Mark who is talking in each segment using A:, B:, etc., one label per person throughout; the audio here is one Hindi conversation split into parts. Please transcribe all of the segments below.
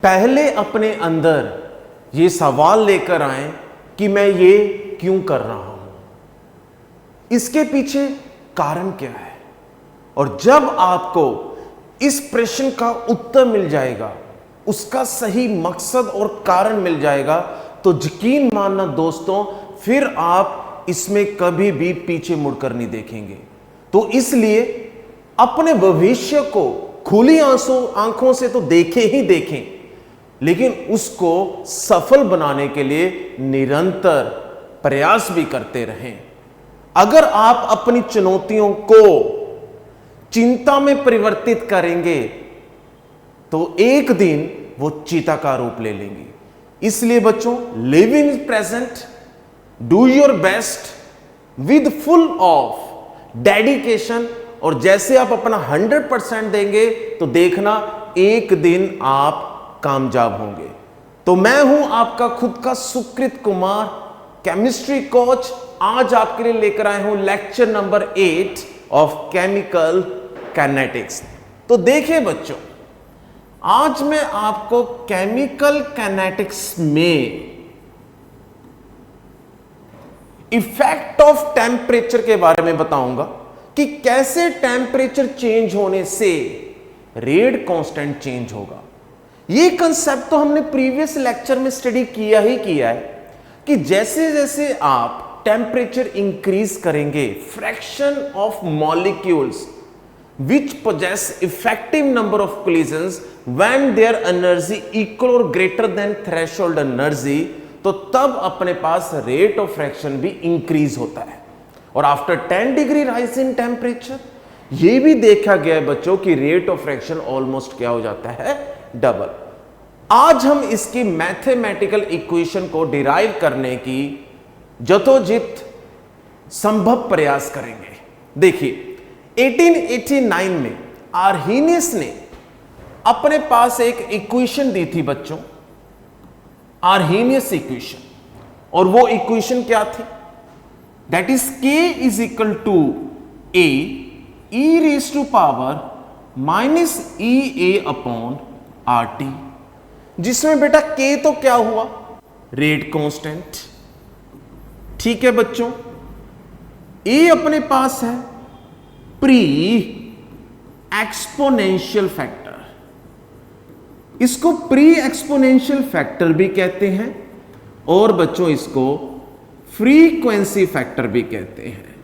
A: पहले अपने अंदर ये सवाल लेकर आए कि मैं ये क्यों कर रहा हूं, इसके पीछे कारण क्या है। और जब आपको इस प्रश्न का उत्तर मिल जाएगा, उसका सही मकसद और कारण मिल जाएगा, तो यकीन मानना दोस्तों, फिर आप इसमें कभी भी पीछे मुड़कर नहीं देखेंगे। तो इसलिए अपने भविष्य को खुली आंखों से तो देखें ही देखें, लेकिन उसको सफल बनाने के लिए निरंतर प्रयास भी करते रहें। अगर आप अपनी चुनौतियों को चिंता में परिवर्तित करेंगे तो एक दिन वो चीता का रूप ले लेंगी। इसलिए बच्चों, live in present, do your best with full of dedication, और जैसे आप अपना 100% देंगे तो देखना एक दिन आप कामयाब होंगे। तो मैं हूं आपका खुद का सुकृत कुमार, केमिस्ट्री कोच। आज आपके लिए लेकर आए हूं lecture number 8 of chemical kinetics. तो देखिए बच्चों, आज मैं आपको केमिकल काइनेटिक्स में इफेक्ट ऑफ टेम्परेचर के बारे में बताऊंगा कि कैसे टेम्परेचर चेंज होने से रेट कांस्टेंट चेंज होगा। ये कंसेप्ट तो हमने प्रीवियस लेक्चर में स्टडी किया ही किया है कि जैसे जैसे आप टेम्परेचर इंक्रीज करेंगे, fraction of molecules which possess effective number of collisions when their energy equal or greater than threshold energy, तो तब अपने पास रेट ऑफ फ्रैक्शन भी इंक्रीज होता है। और after 10 degree rise in temperature, ये भी देखा गया है बच्चों कि रेट ऑफ फ्रैक्शन ऑलमोस्ट क्या हो जाता है, डबल। आज हम इसकी मैथमेटिकल इक्वेशन को डिराइव करने की जतोजित संभव प्रयास करेंगे। देखिए, 1889 में आर्हीनियस ने अपने पास एक इक्वेशन दी थी बच्चों, आर्हीनियस इक्वेशन। और वो इक्वेशन क्या थी? That is K is equal to A e raise to power minus EA upon RT, जिसमें बेटा K तो क्या हुआ, रेट कांस्टेंट। ठीक है बच्चों, A अपने पास है प्री एक्सपोनेंशियल फैक्टर, इसको प्री एक्सपोनेंशियल फैक्टर भी कहते हैं, और बच्चों इसको फ्रीक्वेंसी फैक्टर भी कहते हैं।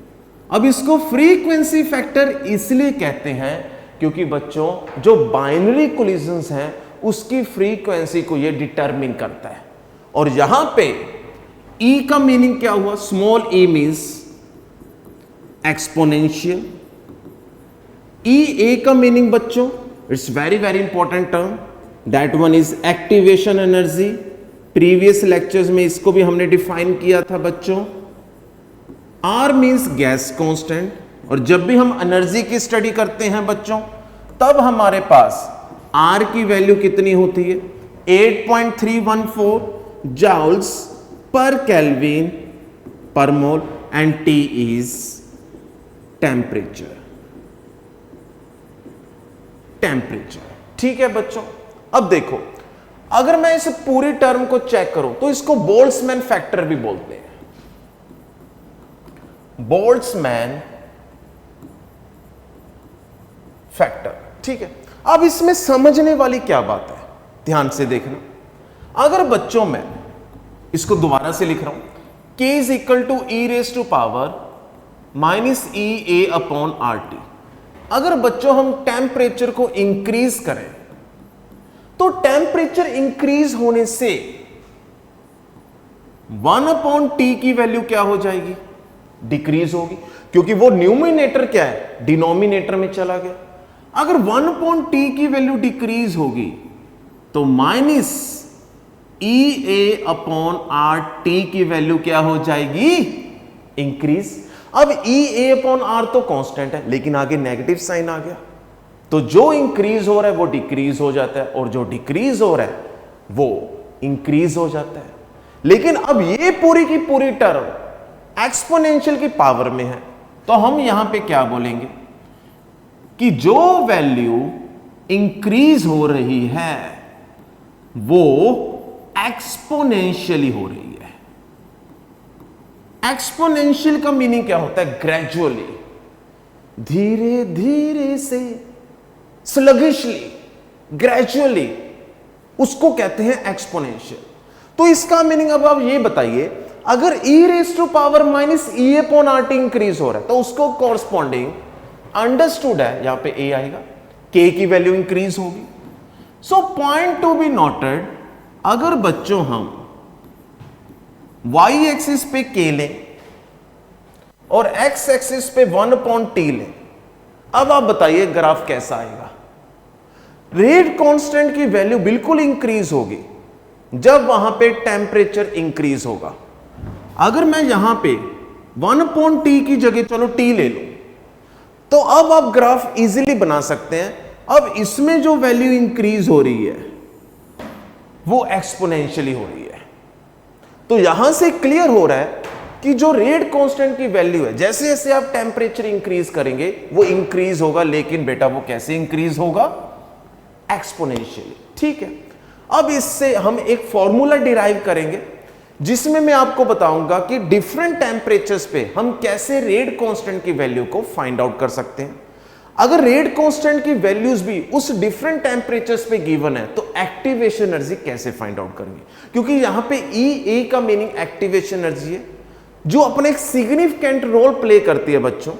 A: अब इसको फ्रीक्वेंसी फैक्टर इसलिए कहते हैं क्योंकि बच्चों जो बाइनरी कोलिजन्स हैं उसकी फ्रीक्वेंसी को यह डिटरमिन करता है। और यहां पे E का मीनिंग क्या हुआ, small e means exponential. E का मीनिंग बच्चों, it's very very important term, that one is activation energy. Previous lectures में इसको भी हमने डिफाइन किया था बच्चों। R मीन्स गैस कांस्टेंट, और जब भी हम एनर्जी की स्टडी करते हैं बच्चों, तब हमारे पास R की वैल्यू कितनी होती है, 8.314 जूल्स पर केल्विन पर मोल, एंड T इज टेम्परेचर। ठीक है बच्चों, अब देखो, अगर मैं इस पूरी टर्म को चेक करूं तो इसको बोल्ट्जमैन फैक्टर भी बोलते हैं, बोल्ट्जमैन फैक्टर। ठीक है, अब इसमें समझने वाली क्या बात है, ध्यान से देखना। अगर बच्चों मैं इसको दोबारा से लिख रहा हूं, K is equal to E raise to power minus EA upon RT। अगर बच्चों हम टेम्परेचर को इंक्रीज करें तो टेम्परेचर इंक्रीज होने से 1 अपॉन T की वैल्यू क्या हो जाएगी, डिक्रीज होगी, क्योंकि वो न्यूमिनेटर क्या है, डिनोमिनेटर में चला गया। अगर 1 अपॉन T की वैल्यू डिक्रीज होगी तो माइनस EA अपॉन RT की वैल्यू क्या हो जाएगी, इंक्रीज। अब EA अपॉन R तो कांस्टेंट है, लेकिन आगे नेगेटिव साइन आ गया, तो जो इंक्रीज हो रहा है वो डिक्रीज हो जाता है, और जो डिक्रीज हो रहा है वो इंक्रीज हो जाता है। लेकिन अब ये पूरी की पूरी टर्म एक्सपोनेंशियल की पावर में है, तो हम यहां पे क्या बोलेंगे कि जो वैल्यू इंक्रीज हो रही है वो एक्सपोनेंशियली हो रही है। एक्सपोनेंशियल का मीनिंग क्या होता है? ग्रेजुअली, धीरे धीरे से, स्लगिशली, ग्रेजुअली, उसको कहते हैं एक्सपोनेंशियल। तो इसका मीनिंग अब आप ये बताइए, अगर e raise to power minus E upon R T increase हो रहा है तो उसको कॉरस्पॉन्डिंग अंडरस्टूड है, यहां पे a आएगा, k की वैल्यू इंक्रीज होगी। सो पॉइंट टू बी नोटेड, अगर बच्चों हम y एक्सिस पे k लें और x एक्सिस पे 1/t लें, अब आप बताइए ग्राफ कैसा आएगा? रेट कांस्टेंट की वैल्यू बिल्कुल इंक्रीज होगी जब वहां पे टेम्परेचर इंक्रीज होगा। अगर मैं यहां पे 1/t की जगह चलो t ले लूं, तो अब आप ग्राफ इजीली बना सकते हैं। अब इसमें जो वैल्यू इंक्रीज हो रही है वो एक्सपोनेंशियली हो रही है। तो यहां से क्लियर हो रहा है कि जो रेट कांस्टेंट की वैल्यू है, जैसे जैसे आप टेम्परेचर इंक्रीज करेंगे वो इंक्रीज होगा, लेकिन बेटा वो कैसे इंक्रीज होगा? एक्सपोनेंशियली। ठीक है, अब इससे हम एक फॉर्मूला डिराइव करेंगे जिसमें मैं आपको बताऊंगा कि डिफरेंट टेम्परेचर्स पे हम कैसे रेट कांस्टेंट की वैल्यू को फाइंड आउट कर सकते हैं। अगर रेट कांस्टेंट की वैल्यूज भी उस डिफरेंट टेम्परेचर्स पे गिवन है तो एक्टिवेशन एनर्जी कैसे फाइंड आउट करेंगे? क्योंकि यहां पे E का मीनिंग एक्टिवेशन एनर्जी है, जो अपने एक सिग्निफिकेंट रोल प्ले करती है। बच्चों,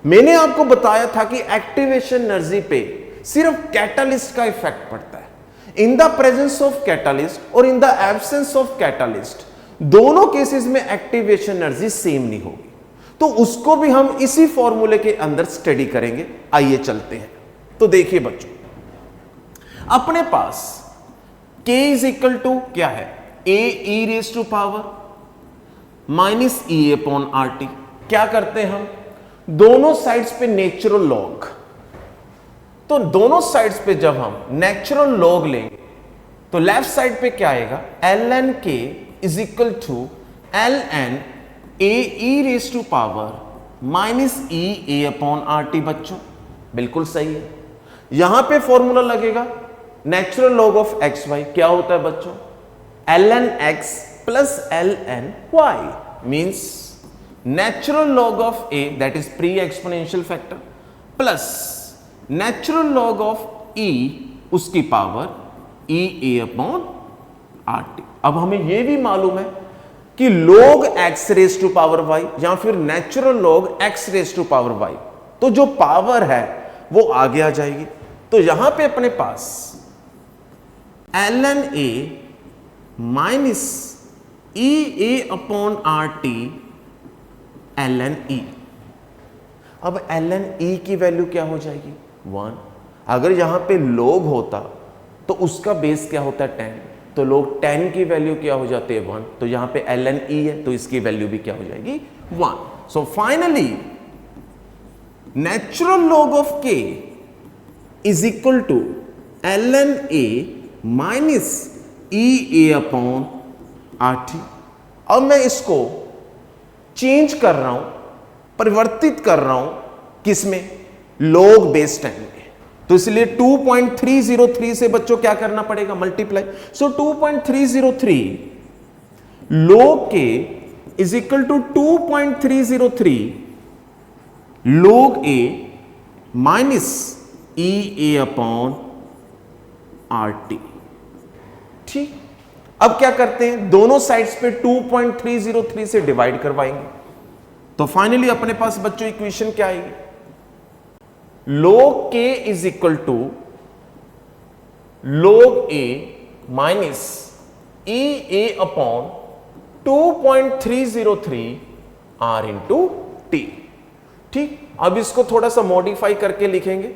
A: मैंने आपको बताया था कि एक्टिवेशन एनर्जी पे सिर्फ कैटालिस्ट का इफेक्ट पड़ता है। In the presence of catalyst और in the absence of catalyst, दोनों केसेस में एक्टिवेशन एनर्जी सेम नहीं होगी। तो उसको भी हम इसी फॉर्मूले के अंदर स्टडी करेंगे। आइए चलते हैं। तो देखिए बच्चों, अपने पास k इज इक्वल टू क्या है? a e raise to power minus e upon R T. क्या करते हैं हम? दोनों साइड्स पे नेचुरल लॉग, तो दोनों साइड्स पे जब हम नेचुरल लॉग लेंगे तो लेफ्ट साइड पे क्या आएगा? ln k is equal to ln a e raise to power minus e a upon R T. बच्चों बिल्कुल सही है। यहां पे फॉर्मूला लगेगा natural log of X Y. क्या होता है बच्चों? ln x plus ln y means natural log of a, that is pre exponential factor, plus natural log of e उसकी power e a upon R T. अब हमें यह भी मालूम है कि log x raise to power y या फिर natural log x raise to power y, तो जो पावर है वो आगे आ जाएगी। तो यहां पे अपने पास ln a minus e a upon R T ln e। अब ln e की वैल्यू क्या हो जाएगी? 1। अगर यहां पे log होता तो उसका बेस क्या होता है? 10, तो log 10 की वैल्यू क्या हो जाती है? 1। तो यहां पे ln e है तो इसकी वैल्यू भी क्या हो जाएगी? 1। So finally natural log of k is equal to ln a minus e a upon R T. अब मैं इसको चेंज कर रहा हूं, परिवर्तित कर रहा हूं किसमें? log बेस 10 में। तो इसलिए 2.303 से बच्चों क्या करना पड़ेगा? Multiply. So 2.303 log k is equal to 2.303 log a minus e a upon R T. ठीक, अब क्या करते हैं? दोनों साइड्स पे 2.303 से डिवाइड करवाएंगे। तो फाइनली अपने पास बच्चों इक्वेशन क्या आएगी? log k is equal to log a minus e a upon 2.303 r into T. ठीक, अब इसको थोड़ा सा मॉडिफाई करके लिखेंगे।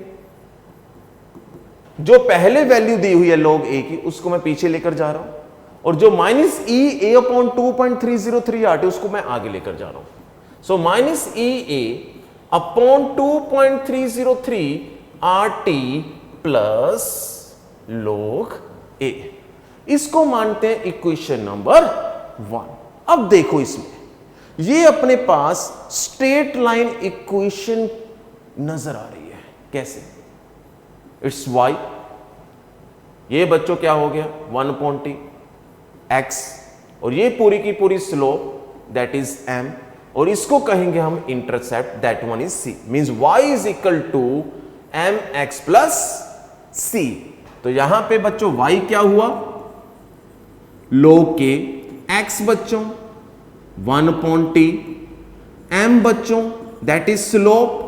A: जो पहले वैल्यू दी हुई है log a की उसको मैं पीछे लेकर जा रहा हूं, और जो minus e a upon 2.303 r T उसको मैं आगे लेकर जा रहा हूं। So minus e a upon 2.303 R T plus log a, इसको मानते हैं इक्वेशन नंबर 1। अब देखो इसमें ये अपने पास स्ट्रेट लाइन इक्वेशन नजर आ रही है। कैसे? इट्स y ये बच्चों क्या हो गया 1/t x, और ये पूरी की पूरी स्लोप दैट इज m, और इसको कहेंगे हम intercept, that one is c, means y is equal to mx plus c। तो यहां पे बच्चों y क्या हुआ, log k, x बच्चों 1/t, m बच्चों that is slope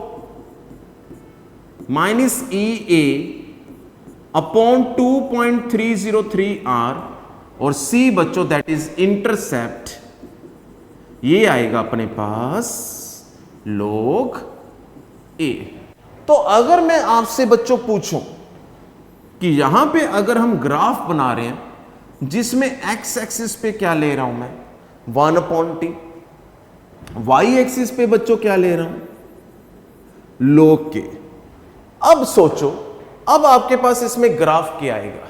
A: minus EA upon 2.303 r, और c बच्चों दैट इज इंटरसेप्ट, ये आएगा अपने पास log a। तो अगर मैं आपसे बच्चों पूछूं कि यहां पे अगर हम ग्राफ बना रहे हैं जिसमें x एक्सिस पे क्या ले रहा हूं मैं 1/t, y एक्सिस पे बच्चों क्या ले रहा हूं log k। अब सोचो, अब आपके पास इसमें ग्राफ क्या आएगा,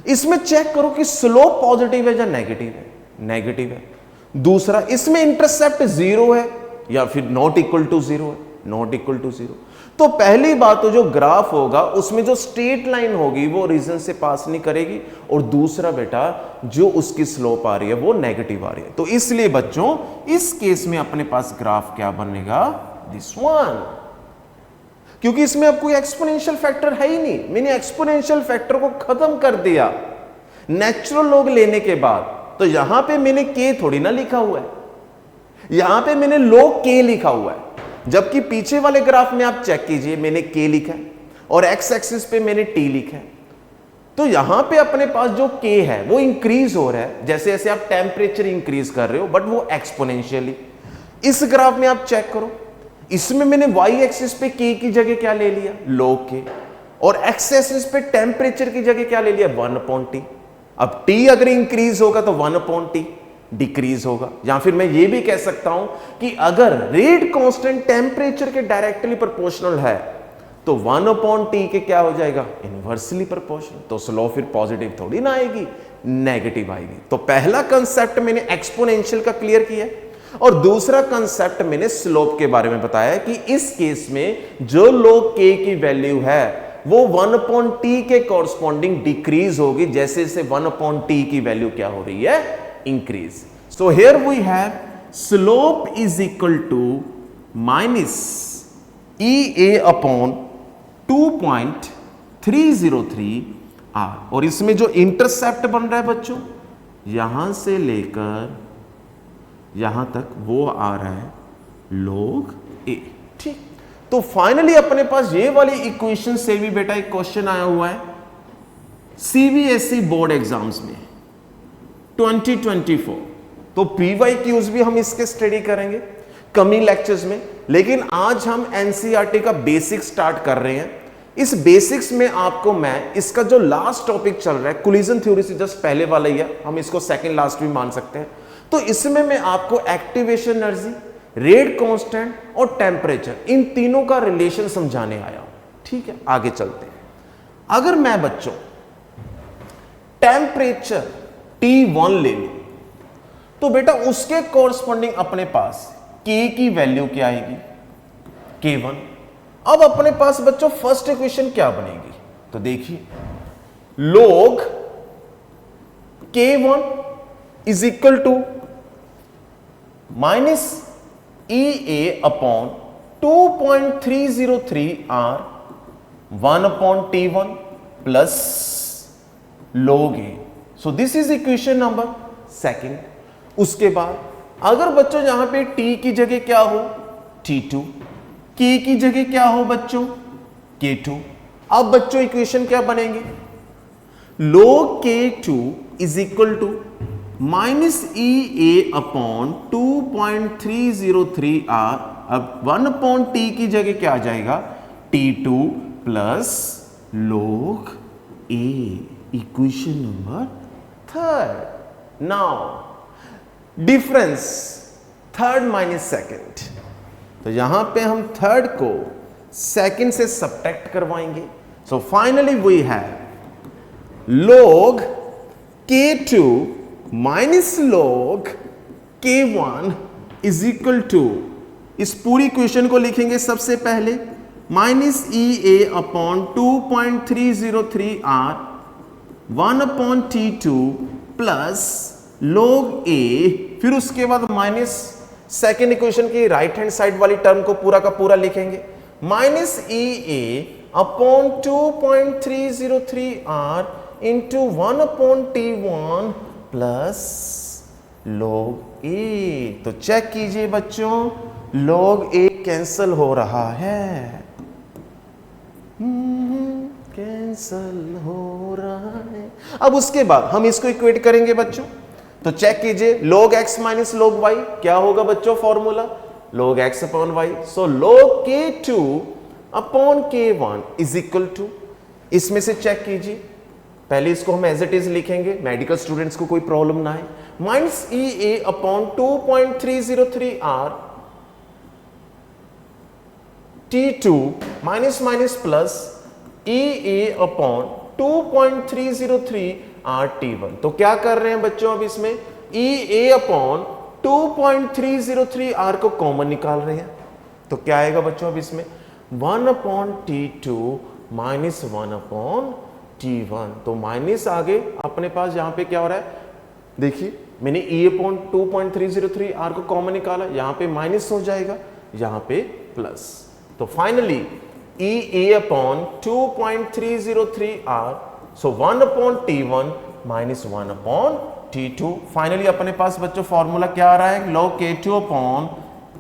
A: इसमें चेक करो कि स्लोप पॉजिटिव है या नेगेटिव है, नेगेटिव है। दूसरा, इसमें इंटरसेप्ट 0 है या फिर नॉट इक्वल टू 0 है, नॉट इक्वल टू 0। तो पहली बात तो जो ग्राफ होगा उसमें जो स्ट्रेट लाइन होगी वो रीजन से पास नहीं करेगी, और दूसरा बेटा जो उसकी स्लोप आ रही है वो नेगेटिव आ रही है। तो इसलिए बच्चों इस केस में अपने पास ग्राफ क्या बनेगा, दिस वन, क्योंकि इसमें अब कोई एक्सपोनेंशियल फैक्टर है ही नहीं। मैंने एक्सपोनेंशियल फैक्टर को खत्म कर दिया नेचुरल लॉग लेने के बाद। तो यहां पे मैंने k थोड़ी ना लिखा हुआ है, यहां पे मैंने log k लिखा हुआ है, जबकि पीछे वाले ग्राफ में आप चेक कीजिए मैंने k लिखा है और x एक्सिस पे मैंने t लिखा है। तो यहां पे अपने पास जो k है वो इंक्रीज हो रहा है, जैसे जैसे आप टेम्परेचर इंक्रीज कर रहे हो, बट वो एक्सपोनेंशियली। इस ग्राफ में आप चेक करो, इसमें मैंने y एक्सिस पे k की जगह क्या ले लिया log k, और x एक्सिस पे टेम्परेचर की जगह क्या ले लिया 1/t। अब t अगर इंक्रीज होगा तो 1/t डिक्रीज होगा, या फिर मैं ये भी कह सकता हूं कि अगर रेट कांस्टेंट टेम्परेचर के डायरेक्टली प्रोपोर्शनल है तो 1/t के क्या हो जाएगा इनवर्सली प्रोपोर्शनल। तो स्लोप फिर पॉजिटिव थोड़ी ना आएगी, नेगेटिव आएगी। तो पहला कंसेप्ट मैंने एक्सपोनेंशियल का क्लियर किया, और दूसरा कंसेप्ट मैंने स्लोप के बारे में बताया कि इस केस में जो log k की वैल्यू है वो 1/t के कॉरस्पॉन्डिंग डिक्रीज होगी, जैसे जैसे 1/t की वैल्यू क्या हो रही है increase. So here we have slope is equal to minus EA upon 2.303 r, और इसमें जो इंटरसेप्ट बन रहा है बच्चों यहां से लेकर यहां तक वो आ रहा है log a। ठीक, तो फाइनली अपने पास ये वाली इक्वेशन से भी बेटा एक क्वेश्चन आया हुआ है CBSE बोर्ड एग्जाम्स में 2024। तो PYQs भी हम इसके स्टडी करेंगे कमिंग लेक्चर्स में, लेकिन आज हम NCERT का बेसिक स्टार्ट कर रहे हैं। इस बेसिक्स में आपको मैं इसका जो लास्ट टॉपिक चल रहा है कोलिजन थ्योरी से जस्ट पहले वाला ही है, हम इसको सेकंड लास्ट भी मान सकते हैं। तो इसमें मैं आपको एक्टिवेशन एनर्जी, रेट कांस्टेंट और टेम्परेचर, इन तीनों का रिलेशन समझाने आया हूं। ठीक है, आगे चलते हैं। अगर मैं बच्चों टेम्परेचर T1 ले लूं तो बेटा उसके कॉरस्पॉन्डिंग अपने पास K की वैल्यू क्या आएगी K1। अब अपने पास बच्चों फर्स्ट इक्वेशन क्या बनेगी, तो देखिए log K1 is equal to minus EA upon 2.303 r 1/T1 plus log A। So this is equation number second. उसके बाद अगर बच्चों यहां पे T की जगह क्या हो T2, K की जगह क्या हो बच्चों K2। अब बच्चों इक्वेशन क्या बनेंगे log K2 is equal to minus EA upon 2.303 r, अब 1/T की जगह क्या आ जाएगा T2 plus log A, equation number third. Now difference third minus second, तो यहां पे हम थर्ड को सेकंड से सब्ट्रैक्ट करवाएंगे। So finally we have log K2 minus log K1 is equal to, इस पूरी इक्वेशन को लिखेंगे सबसे पहले minus EA upon 2.303 r 1/T2 plus log a, फिर उसके बाद माइनस सेकेंड इक्वेशन की राइट हैंड साइड वाली टर्म को पूरा का पूरा लिखेंगे, minus EA/2.303R into 1/T1 plus log a। तो चेक कीजिए बच्चों, log a कैंसल हो रहा है, कैंसल हो रहा है। अब उसके बाद हम इसको इक्वेट करेंगे बच्चों, तो चेक कीजिए, log x minus log y क्या होगा बच्चों, formula log x upon y। So log k2 upon k1 is equal to, इसमें से चेक कीजिए, पहले इसको हम एज इट इज लिखेंगे, मेडिकल स्टूडेंट्स को कोई प्रॉब्लम ना आए, minus EA upon 2.303R T2 minus minus plus EA upon 2.303R T1। तो क्या कर रहे हैं बच्चों, अब इसमें EA अपॉन 2.303R को कॉमन निकाल रहे हैं, तो क्या आएगा बच्चों अब इसमें 1/T2 माइनस 1/T1। तो माइनस आगे अपने पास यहां पे क्या हो रहा है, देखिए मैंने E अपॉन 2.303R को कॉमन निकाला, यहां पे माइनस हो जाएगा, यहां पे प्लस। तो फाइनली EA अपॉन 2.303R, सो 1/T1 माइनस 1/T2। फाइनली अपने पास बच्चों फॉर्मूला क्या आ रहा है, log k2 upon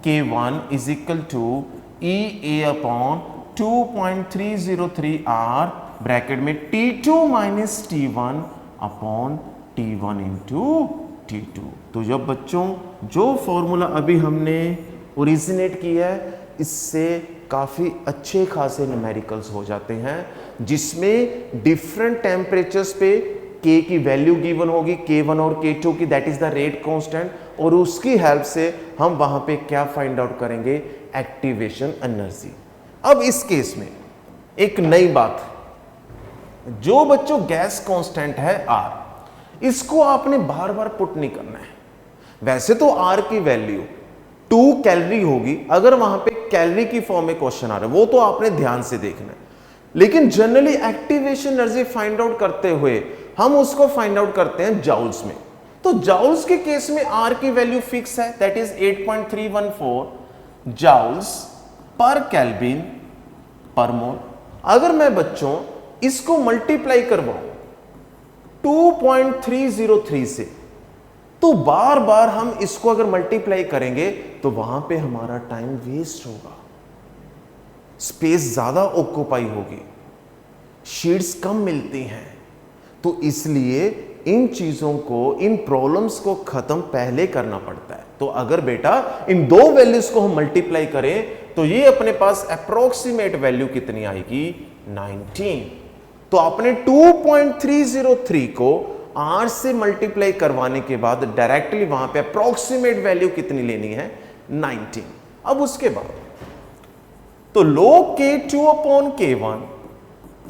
A: k1 is equal to EA upon 2.303R bracket में T2 minus T1 upon T1 into T2। तो जब बच्चों जो फॉर्मूला अभी हमने ओरिजिनेट किया है, इससे काफ़ी अच्छे खासे न्यूमेरिकल्स हो जाते हैं, जिसमें डिफरेंट टेम्परेचर्स पे K की वैल्यू गिवन होगी, K1 और K2 की, that is the rate constant, और उसकी हेल्प से हम वहां पे क्या फाइंड आउट करेंगे, एक्टिवेशन एनर्जी। अब इस केस में एक नई बात, जो बच्चों गैस कांस्टेंट है R, इसको आपने बार बार पुट नहीं करना है। वैसे तो R की वैल्यू 2 कैलोरी होगी, अगर वहां पे कैलोरी की फॉर्म में क्वेश्चन आ रहा है, वो तो आपने ध्यान से देखना है, लेकिन generally activation energy find out करते हुए हम उसको फाइंड आउट करते हैं जाउल्स में। तो जाउल्स के केस में R की वैल्यू फिक्स है, दैट इज 8.314 जाउल्स पर केल्विन पर मोल। अगर मैं बच्चों इसको मल्टीप्लाई करवाऊं 2.303 से, तो बार बार हम इसको अगर मल्टीप्लाई करेंगे तो वहां पे हमारा टाइम वेस्ट होगा, स्पेस ज्यादा ऑक्यूपाई होगी, शीट्स कम मिलती हैं। तो इसलिए इन चीजों को, इन प्रॉब्लम्स को खत्म पहले करना पड़ता है। तो अगर बेटा इन दो वैल्यूज को हम मल्टीप्लाई करें तो ये अपने पास अप्रोक्सीमेट वैल्यू कितनी आएगी, 19। तो आपने 2.303 को R से मल्टीप्लाई करवाने के बाद डायरेक्टली वहां पे अप्रोक्सीमेट वैल्यू कितनी लेनी है, 19। अब उसके बाद तो log k2 upon k1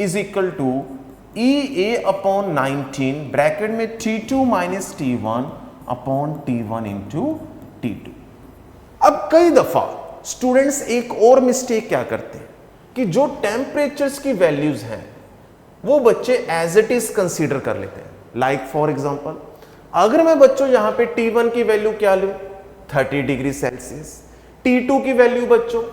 A: is equal to EA upon 19 bracket में T2 minus T1 upon T1 into T2। अब कई दफा स्टूडेंट्स एक और मिस्टेक क्या करते हैं कि जो टेम्परेचर्स की वैल्यूज हैं वो बच्चे एज इट इज कंसीडर कर लेते हैं। लाइक फॉर एग्जांपल, अगर मैं बच्चों यहां पे T1 की वैल्यू क्या लूं, 30 डिग्री सेल्सियस, T2 की वैल्यू बच्चों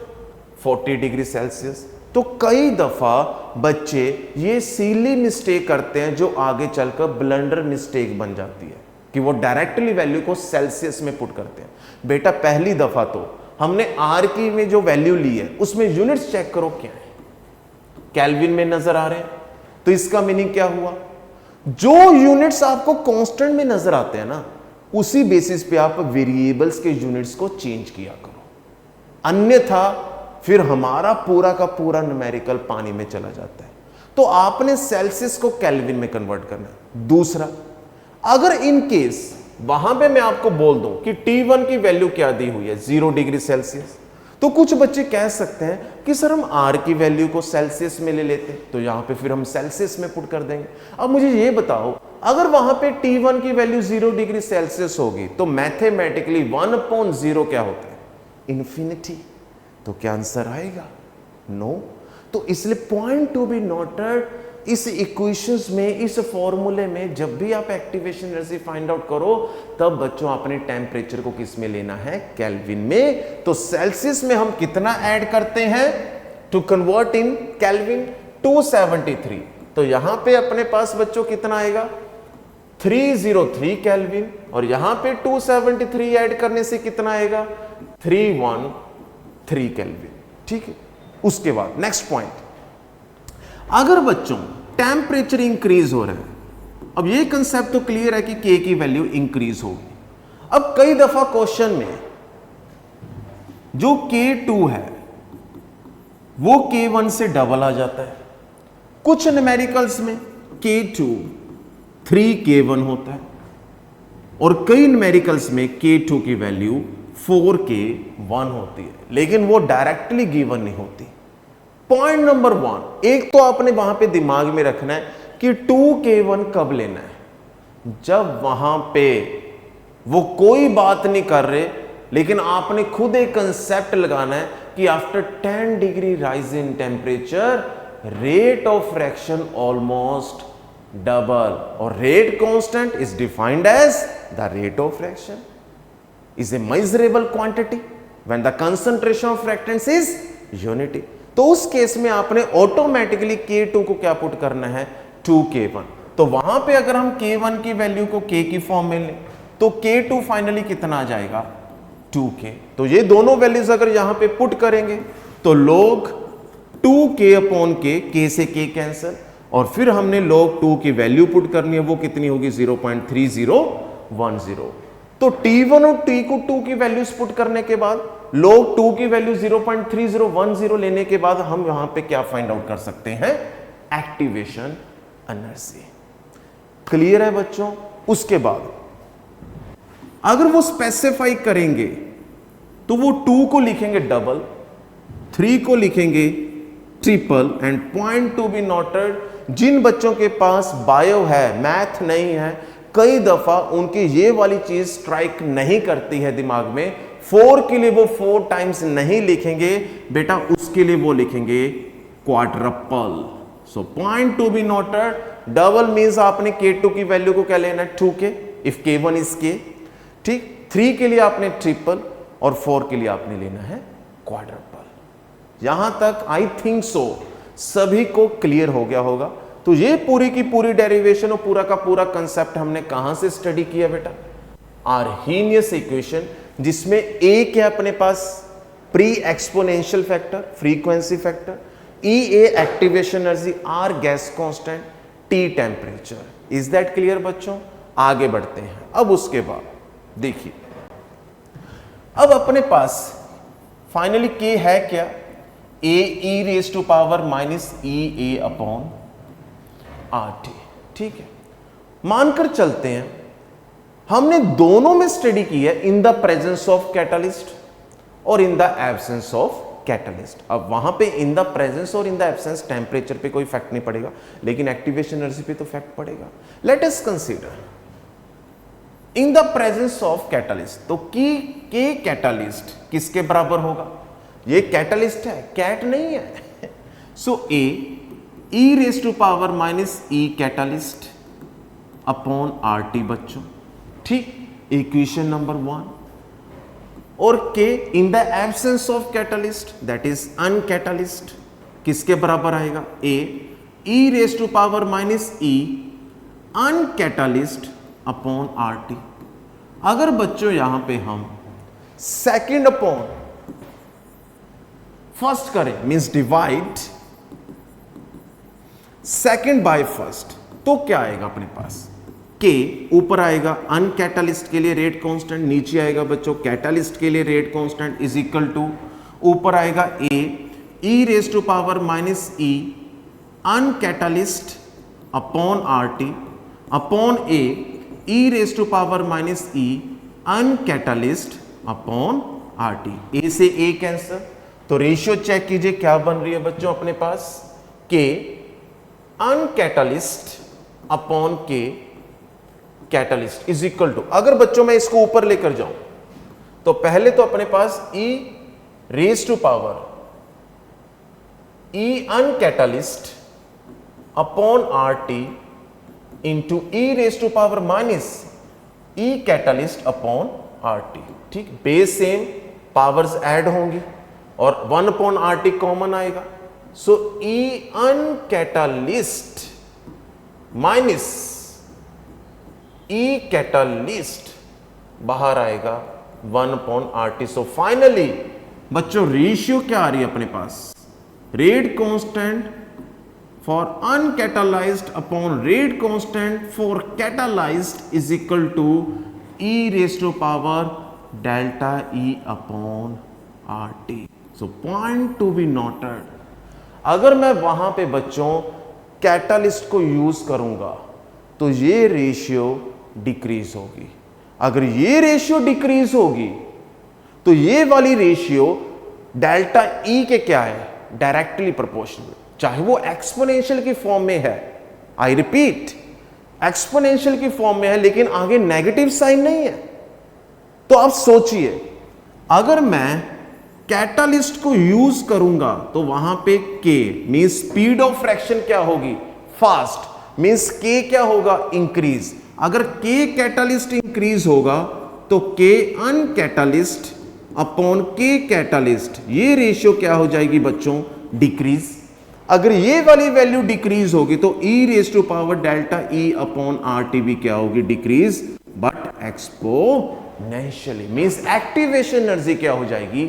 A: 40 डिग्री सेल्सियस, तो कई दफा बच्चे ये सीली मिस्टेक करते हैं जो आगे चलकर ब्लंडर मिस्टेक बन जाती है कि वो डायरेक्टली वैल्यू को सेल्सियस में पुट करते हैं। बेटा पहली दफा तो हमने R की में जो वैल्यू ली है उसमें यूनिट्स चेक करो क्या है, केल्विन में नजर आ रहे हैं, तो इसका मीनिंग क्या हुआ, जो यूनिट्स आपको कांस्टेंट में नजर आते हैं ना, उसी बेसिस पे आप वेरिएबल्स के यूनिट्स को चेंज किया करो, अन्यथा फिर हमारा पूरा का पूरा न्यूमेरिकल पानी में चला जाता है। तो आपने सेल्सियस को केल्विन में कन्वर्ट करना है। दूसरा, अगर इन केस वहां पे मैं आपको बोल दूं कि T1 की वैल्यू क्या दी हुई है, 0 डिग्री सेल्सियस, तो कुछ बच्चे कह सकते हैं कि सर हम R की वैल्यू को सेल्सियस में ले लेते, तो यहां पे फिर हम सेल्सियस में पुट कर देंगे। अब मुझे ये बताओ, अगर वहां पे T1 की वैल्यू 0 डिग्री सेल्सियस होगी तो मैथमेटिकली 1/0 क्या होता है, इंफिनिटी। तो क्या आंसर आएगा, नो। तो इसलिए पॉइंट टू बी नोटेड, इस इक्वेशंस में, इस फॉर्मूले में जब भी आप एक्टिवेशन एनर्जी फाइंड आउट करो तब बच्चों आपने टेम्परेचर को किस में लेना है, केल्विन में। तो सेल्सियस में हम कितना ऐड करते हैं टू कन्वर्ट इन केल्विन, 273। तो यहां पे अपने पास बच्चों कितना आएगा 303 केल्विन, और यहां पे 273 ऐड करने से कितना आएगा 313 केल्विन। ठीक है, उसके बाद नेक्स्ट पॉइंट, अगर बच्चों टेम्परेचर इंक्रीज हो रहा है, अब ये कंसेप्ट तो क्लियर है कि के की वैल्यू इंक्रीज होगी। अब कई दफा क्वेश्चन में जो K2 है वो K1 से डबल आ जाता है, कुछ न्यूमेरिकल्स में K2 3K1 होता है, और कई न्यूमेरिकल्स में K2 की वैल्यू 4K1 होती है, लेकिन वो डायरेक्टली गिवन नहीं होती। पॉइंट नंबर 1, एक तो आपने वहां पे दिमाग में रखना है कि 2K1 कब लेना है, जब वहां पे वो कोई बात नहीं कर रहे, लेकिन आपने खुद एक कंसेप्ट लगाना है कि after 10 degree rise in temperature rate of reaction almost double, और rate constant is defined as the rate of reaction is a measurable quantity when the concentration of reactants is unity. तो उस केस में आपने ऑटोमेटिकली K2 को क्या पुट करना है 2K1। तो वहां पे अगर हम K1 की वैल्यू को K की फॉर्म में लें तो K2 फाइनली कितना आ जाएगा 2K। तो ये दोनों वैल्यूज अगर यहां पे पुट करेंगे तो log 2K अपॉन K से K कैंसिल, और फिर हमने log 2 की वैल्यू पुट करनी है, वो कितनी होगी 0.3010। तो T1 और T2 की वैल्यूज पुट करने के बाद log 2 की वैल्यू 0.3010 लेने के बाद हम यहां पे क्या फाइंड आउट कर सकते हैं, एक्टिवेशन एनर्जी। क्लियर है बच्चों। उसके बाद अगर वो स्पेसिफाई करेंगे तो वो 2 को लिखेंगे डबल, 3 को लिखेंगे triple, and point to be noted, जिन बच्चों के पास बायो है, मैथ नहीं है, कई दफा उनकी ये वाली चीज स्ट्राइक नहीं करती है दिमाग में। 4 के लिए वो 4 टाइम्स नहीं लिखेंगे बेटा, उसके लिए वो लिखेंगे quadruple. So point to be noted, double means आपने K2 की वैल्यू को क्या लेना है 2K if K1 is K। ठीक, 3 के लिए आपने ट्रिपल, और 4 के लिए आपने लेना है क्वाड्रपल। यहां तक आई थिंक सो सभी को क्लियर हो गया होगा। तो ये पूरी की पूरी डेरिवेशन और पूरा का पूरा कंसेप्ट हमने कहां से स्टडी किया बेटा, आर्हीनियस इक्वेशन, जिसमें एक है अपने पास pre exponential factor, frequency factor, E A activation energy, R gas constant, T temperature. Is that clear बच्चों। आगे बढ़ते हैं। अब उसके बाद देखिए, अब अपने पास फाइनली K है क्या, A e raise to power minus E A upon RT। ठीक है, मानकर चलते हैं हमने दोनों में स्टडी की है, in the presence of catalyst और in the absence of catalyst. अब वहां पे इन द प्रेजेंस और इन द एब्सेंस टेम्परेचर पे कोई इफेक्ट नहीं पड़ेगा, लेकिन एक्टिवेशन एनर्जी पे तो इफेक्ट पड़ेगा। Let us consider in the presence of catalyst, तो के कैटलिस्ट किसके बराबर होगा, ये कैटलिस्ट है, कैट नहीं है। So A E raise to power minus E catalyst upon RT बच्चों। ठीक, इक्वेशन नंबर 1। और K in the absence of catalyst that is uncatalyst किसके बराबर आएगा, A E raise to power minus E uncatalyst upon RT। अगर बच्चों यहां पे हम सेकेंड अपॉन फर्स्ट करें, means divide second by first, तो क्या आएगा अपने पास, K ऊपर आएगा अनकैटलिस्ट के लिए रेट कांस्टेंट, नीचे आएगा बच्चों कैटलिस्ट के लिए rate constant is equal to, ऊपर आएगा A E raise to power minus E uncatalyst upon RT upon A E raise to power minus E uncatalyst upon RT। A से A कैंसिल, तो रेशियो चेक कीजिए क्या बन रही है बच्चों अपने पास, K uncatalyst upon K catalyst is equal to, अगर बच्चों मैं इसको ऊपर लेकर जाऊं तो पहले तो अपने पास E raise to power E uncatalyst upon R T into E raise to power minus E catalyst upon R T. ठीक, बेस सेम, पावर्स ऐड होंगी और 1 अपॉन आर टी कॉमन आएगा। सो ई अनकैटालिस्ट माइनस ई कैटालिस्ट बाहर आएगा 1 upon R T. So finally बच्चों रेशियो क्या आ रही है अपने पास, rate constant for uncatalysed upon rate constant for catalysed is equal to E raise to power delta E upon R T. So point to be noted, अगर मैं वहां पे बच्चों कैटालिस्ट को यूज करूंगा तो ये रेशियो डिक्रीज होगी। अगर ये रेशियो डिक्रीज होगी तो ये वाली रेशियो डेल्टा ई के क्या है, डायरेक्टली प्रोपोर्शनल, चाहे वो एक्सपोनेंशियल की फॉर्म में है। आई रिपीट, एक्सपोनेंशियल की फॉर्म में है लेकिन आगे नेगेटिव साइन नहीं है। तो आप सोचिए, अगर मैं कैटालिस्ट को यूज करूंगा तो वहां पे के मींस स्पीड ऑफ फ्रैक्शन क्या होगी, फास्ट, मींस के क्या होगा, इंक्रीज। अगर के कैटालिस्ट इंक्रीज होगा तो के अनकैटालिस्ट अपॉन के कैटालिस्ट, ये रेशियो क्या हो जाएगी बच्चों, डिक्रीज। अगर ये वाली वैल्यू डिक्रीज होगी तो E raise to power delta E upon R T भी क्या होगी, decrease, but exponentially, means activation energy क्या हो जाएगी,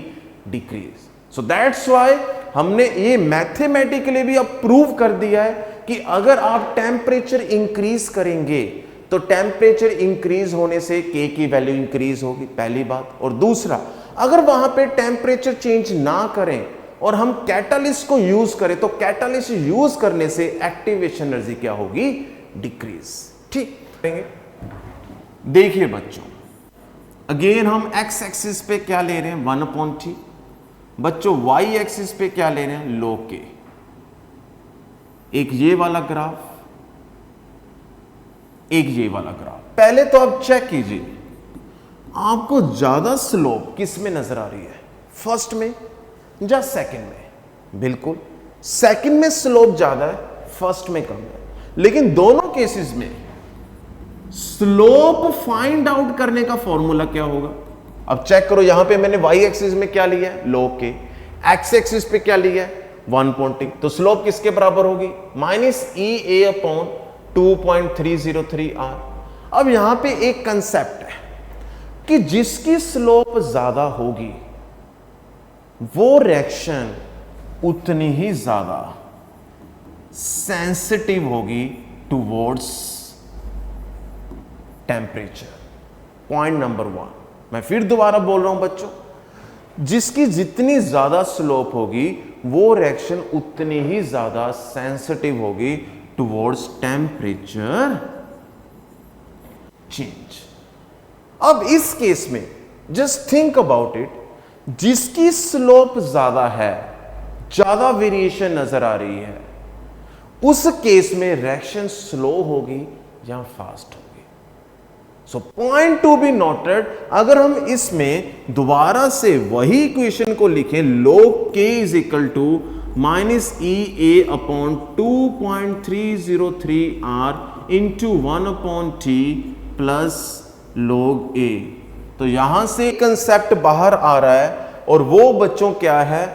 A: डिक्रीज। सो दैट्स व्हाई हमने ये मैथमेटिकली भी अब प्रूव कर दिया है कि अगर आप टेम्परेचर इंक्रीज करेंगे तो टेम्परेचर इंक्रीज होने से के की वैल्यू इंक्रीज होगी, पहली बात। और दूसरा, अगर वहां पे टेम्परेचर चेंज ना करें और हम कैटालिस्ट को यूज करें तो कैटालिस्ट यूज करने से एक्टिवेशन एनर्जी क्या होगी, डिक्रीज। ठीक, देखिए बच्चों, अगेन हम एक्स एक्सिस पे क्या ले रहे हैं, 1/t। बच्चों वाई एक्सिस पे क्या ले रहे हैं, log k। एक ये वाला ग्राफ, एक ये वाला ग्राफ। पहले तो आप चेक कीजिए आपको ज्यादा स्लोप किस में नजर आ रही है, फर्स्ट में या सेकंड में। बिल्कुल सेकंड में स्लोप ज्यादा है, फर्स्ट में कम है। लेकिन दोनों केसेस में स्लोप फाइंड आउट करने का फॉर्मूला क्या होगा। अब चेक करो, यहां पे मैंने वाई एक्सिस में क्या लिया है, log k, एक्स एक्सिस पे क्या लिया है, 1/t। तो स्लोप किसके बराबर होगी, minus E A upon 2.303 r। अब यहां पे एक कंसेप्ट है कि जिसकी स्लोप ज्यादा होगी वो रिएक्शन उतनी ही ज्यादा सेंसिटिव होगी टुवर्ड्स टेम्परेचर। पॉइंट नंबर 1, मैं फिर दोबारा बोल रहा हूं बच्चों, जिसकी जितनी ज्यादा स्लोप होगी वो रिएक्शन उतनी ही ज्यादा सेंसिटिव होगी टुवर्ड्स टेम्परेचर चेंज। अब इस केस में जस्ट थिंक अबाउट इट, जिसकी स्लोप ज्यादा है, ज्यादा वेरिएशन नजर आ रही है, उस केस में रिएक्शन स्लो होगी या फास्ट होगी। सो पॉइंट टू बी नोटेड, अगर हम इसमें दोबारा से वही इक्वेशन को लिखें, log k is equal to minus E A upon 2.303 r into 1/t plus log a, तो यहां से कंसेप्ट बाहर आ रहा है। और वो बच्चों क्या है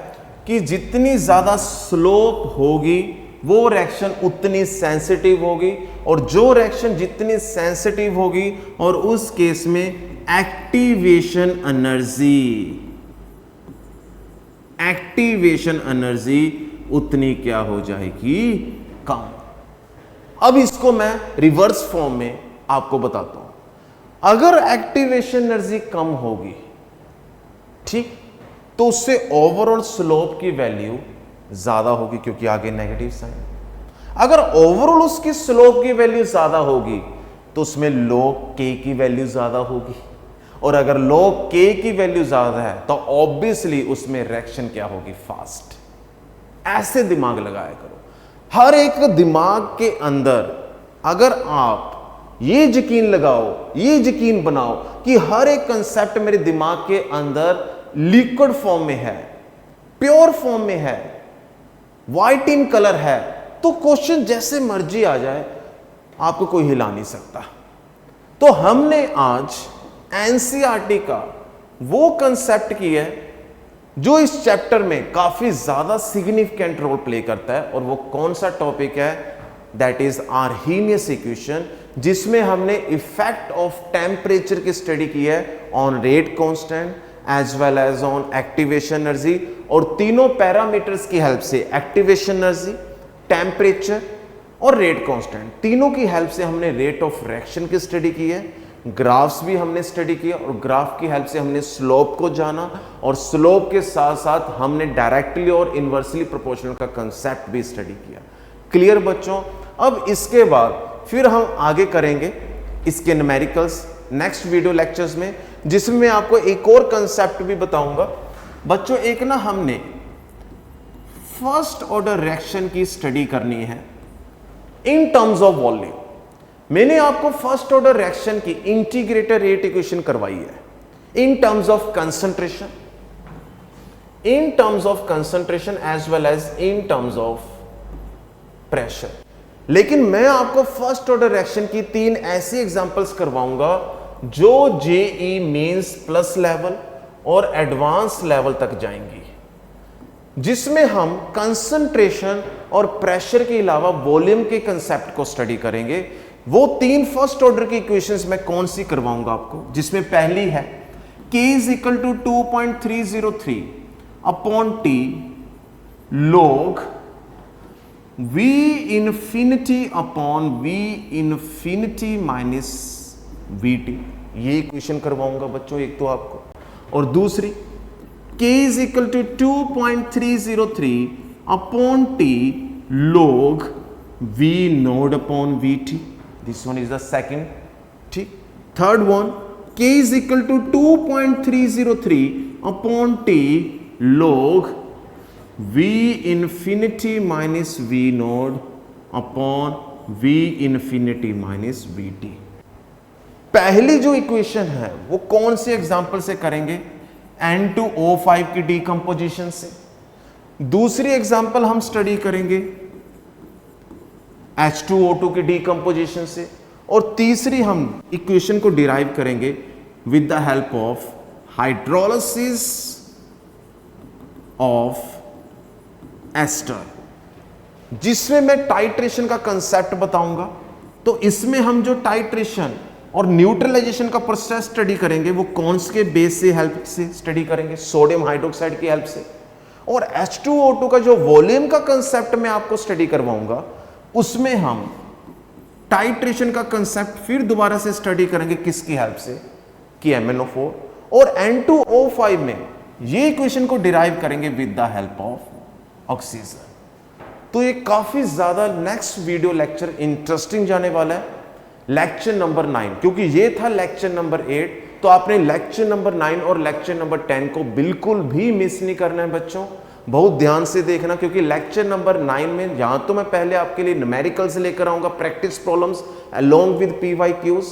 A: कि जितनी ज्यादा स्लोप होगी वो रिएक्शन उतनी सेंसिटिव होगी, और जो रिएक्शन जितनी सेंसिटिव होगी और उस केस में एक्टिवेशन एनर्जी उतनी क्या हो जाएगी, कम। अब इसको मैं रिवर्स फॉर्म में आपको बताता हूं। अगर एक्टिवेशन एनर्जी कम होगी, ठीक, तो उससे ओवरऑल स्लोप की वैल्यू ज्यादा होगी क्योंकि आगे नेगेटिव साइन। अगर ओवरऑल उसकी स्लोप की वैल्यू ज्यादा होगी तो उसमें log k की वैल्यू ज्यादा होगी, और अगर log k की वैल्यू ज्यादा है तो ऑब्वियसली उसमें रिएक्शन क्या होगी, फास्ट। ऐसे दिमाग लगाया करो। हर एक दिमाग के अंदर अगर आप ये यकीन लगाओ, ये यकीन बनाओ कि हर एक कंसेप्ट मेरे दिमाग के अंदर लिक्विड फॉर्म में है, प्योर फॉर्म में है, व्हाइट इन कलर है, तो क्वेश्चन जैसे मर्जी आ जाए, आपको कोई हिला नहीं सकता। तो हमने आज एनसीईआरटी का वो कंसेप्ट किया है जो इस चैप्टर में काफी ज्यादा सिग्निफिकेंट रोल प्ले करता है, और वो कौन सा टॉपिक है? दैट इज आर्हीनियस इक्वेशन, जिसमें हमने इफेक्ट ऑफ टेम्परेचर की स्टडी की है on rate constant as well as on activation energy, और तीनों पैरामीटर्स की हेल्प से, एक्टिवेशन एनर्जी, टेम्परेचर और रेट कांस्टेंट, तीनों की हेल्प से हमने रेट ऑफ रिएक्शन की स्टडी की है। ग्राफ्स भी हमने स्टडी किया, और ग्राफ की हेल्प से हमने स्लोप को जाना, और स्लोप के साथ साथ हमने डायरेक्टली और इनवर्सली प्रोपोर्शनल का कंसेप्ट भी स्टडी किया। क्लियर बच्चों? अब इसके बाद फिर हम आगे करेंगे इसके न्यूमेरिकल्स नेक्स्ट वीडियो लेक्चर्स में, जिसमें मैं आपको एक और कंसेप्ट भी बताऊंगा। बच्चों एक ना हमने फर्स्ट ऑर्डर रिएक्शन की स्टडी करनी है इन टर्म्स ऑफ वॉल्यूम। मैंने आपको फर्स्ट ऑर्डर रिएक्शन की इंटीग्रेटेड रेट इक्वेशन करवाई है in terms of concentration, as well as in terms of pressure. लेकिन मैं आपको फर्स्ट ऑर्डर रिएक्शन की 3 ऐसी एग्जांपल्स करवाऊंगा जो जेई मेंस प्लस लेवल और एडवांस लेवल तक जाएंगी, जिसमें हम कंसंट्रेशन और प्रेशर के अलावा वॉल्यूम के कंसेप्ट को स्टडी करेंगे। वो 3 फर्स्ट ऑर्डर की इक्वेशंस मैं कौन सी करवाऊंगा आपको, जिसमें पहली है K is equal to 2.303 upon T log V infinity upon V infinity minus VT। ये इक्वेशन करवाऊंगा बच्चों एक तो आपको, और दूसरी K is equal to 2.303 upon T log V node upon VT। This one is the second. ठीक। Third one K is equal to 2.303 upon T log V infinity minus V node upon V infinity minus VT। पहली जो इक्वेशन है वो कौन से एग्जाम्पल से करेंगे? N2O5 की डीकंपोजिशन से। दूसरी एग्जाम्पल हम स्टडी करेंगे H2O2 की डीकंपोजिशन से, और तीसरी हम इक्वेशन को डिराइव करेंगे with the help of hydrolysis of ester, जिसमें मैं टाइट्रेशन का कंसेप्ट बताऊंगा। तो इसमें हम जो टाइट्रेशन और न्यूट्रलाइजेशन का प्रोसेस स्टडी करेंगे वो कौन से बेस से हेल्प से स्टडी करेंगे? सोडियम हाइड्रोक्साइड की हेल्प से। और H2O2 का जो वॉल्यूम का कंसेप्ट मैं आपको स्टडी करवाऊंगा, उसमें हम टाइट्रेशन का कंसेप्ट फिर दोबारा से स्टडी करेंगे किसकी हेल्प से? कि MnO4। और N2O5 में ये इक्वेशन को डिराइव करेंगे with the help of oxygen. तो ये काफी ज्यादा नेक्स्ट वीडियो लेक्चर इंटरेस्टिंग जाने वाला है, लेक्चर नंबर 9, क्योंकि ये था लेक्चर नंबर 8, तो आपने लेक्चर नंबर 9 और लेक्चर नंबर 10 को बिल्कुल भी मिस नहीं करना है बच्चों। बहुत ध्यान से देखना, क्योंकि लेक्चर नंबर 9 में यहां तो मैं पहले आपके लिए न्यूमेरिकल्स लेकर आऊंगा, practice problems along with PYQs।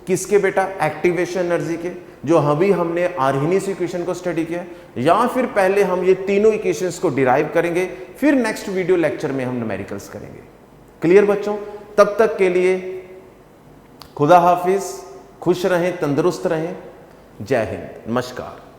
A: किसके बेटा? एक्टिवेशन एनर्जी के, जो अभी हमने आर्हीनियस इक्वेशन को स्टडी किया, या फिर पहले हम ये तीनों इक्वेशंस को डिराइव करेंगे, फिर नेक्स्ट वीडियो लेक्चर में हम न्यूमेरिकल्स करेंगे। क्लियर बच्चों? तब तक के लिए खुदा हाफिज, खुश रहें, तंदुरुस्त रहें, जय हिंद, नमस्कार।